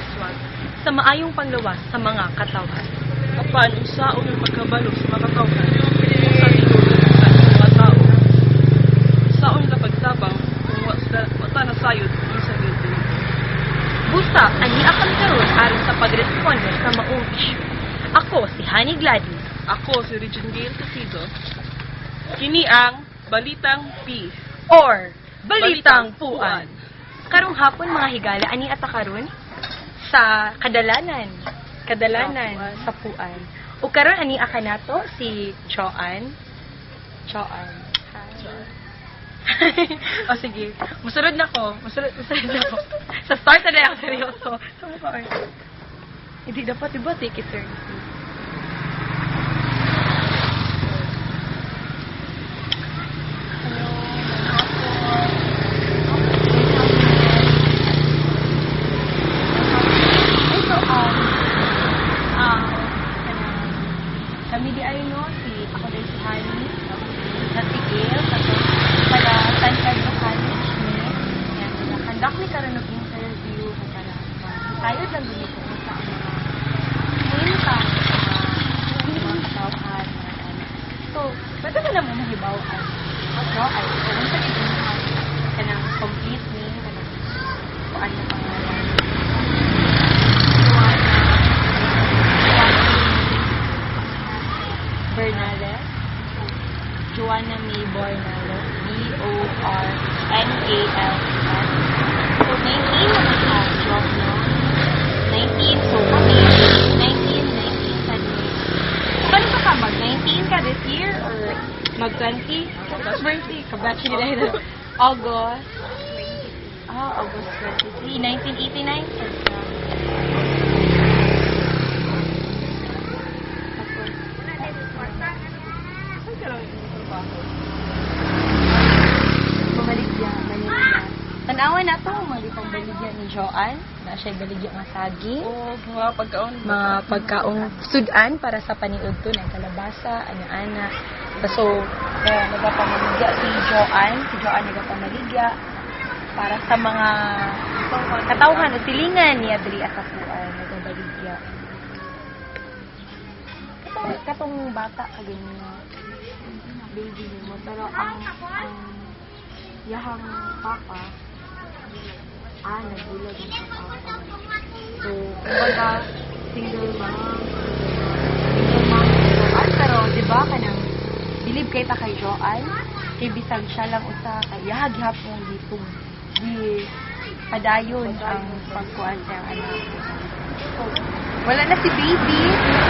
uswag sa maayong panglawas sa mga katawhan. Apan unsaon ang pagkabalo sa mga katawhan kung sa siguro sa mga tao. Unsaon ka pagtabang kung wata na sayod sa gilid. Busa, ani akan karon aron sa pagresponde sa maong issue. Ako si Honey Gladys. Ako si Regine Gail Casido. Kini ang Balitang P. Or Balitang Puan. Karong hapon mga higala ani ata karon sa kadalanan sa Puan. O karon ani aka nato si Joanne. Hi. O sige, musunod na ko. Sa start na ako seryoso. Saan mo ka? Hindi dapat, diba? Take it seriously. Kami di ay no, ako din si Honey, na si Gail, pala San Pedro College ni, yan, nakandak ni karon og interview, pala, tayo lang din ito sa mga katawhan, so, pwede ka naman mahibawaan, no, ay, kung sa gibuhan, kanang complete ni, kanang, kung ano pangalan, Bernales, Joanna May Bornales, B-O-R-N-A-L-E-S. So, 19 naman siya, job no? 19, so kami, 19 sa day. Paano ka mag-19 ka this year? Or mag-20? What's birthday? Kabatch nila yun. August. August 23, 1989. Baligya. Tanawan na to, mga baligya ni Joanne. Na siya baligya nga sagi. O mga pagkaon. Mga pagkaong sudan para sa paniud to ng kalabasa, ana-ana. So, nagapamaligya si Joanne. Si Joanne nagapamaligya para sa mga katawhan o silingan ni Adri at Puan. Nagabaligya. Katong bata kaganyan. Baby mo. Pero ang yahang papa, nagulag ang sa papa. So, kumbaga, single mom. Pero, di ba, kanang, believe kay ta kay Joanne, kay bisag siya lang usa, kay yahag hapon dito. Di, padayon ang pagkuhan sa anak. So, wala na si baby,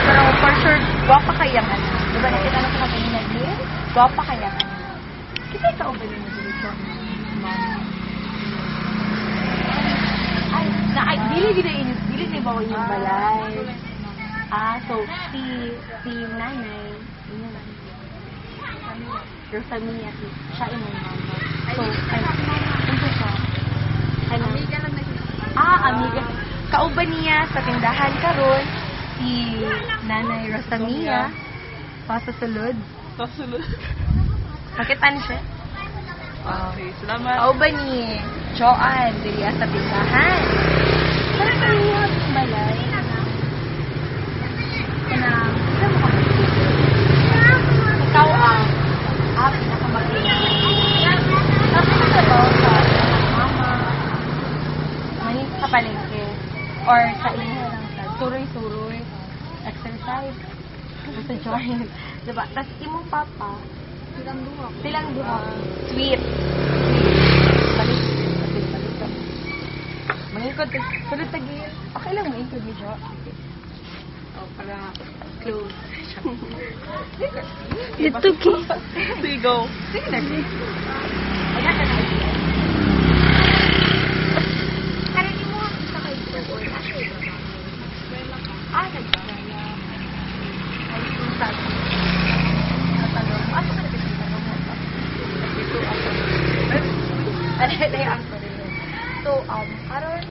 pero for sure, gwapa kayang anak. Diba, nakita na sa kanina din? Gwapa kayang anak. Kita ikaw ba nyo dito? Ay, dili na ba ko yung balay? So, si nanay, yun na. Rosamia, siya yung mama. So, ano siya? Amiga lang na siya. Amiga. Kauban niya sa tindahan karon si Nanay Rosamia. Pasasulod. Pakitan siya. Okay, salamat. Kauban ni Joanne, dili sa tindahan. Para kayo yung balay. Kanang, saan mo ka ikaw ang pinakamagiging. Tapos sa sa mama, manis sa palengke. Or sa inyo lang sa suroy-suroy, exercise, sa joint. Diba? Tapos imong papa, silang duha. Sweet. Balik. Mangikot. Sunod tagil. Okay lang mangikot ni Jo. Para close. Ito ki. Sige, go. Sige na. Wala ka na. Karani mo sa kayo or nagkaya. Ay, sabi. Natanong. Ano ka nagkatanong mo? Ito ako. Ano na yung answer. So, karon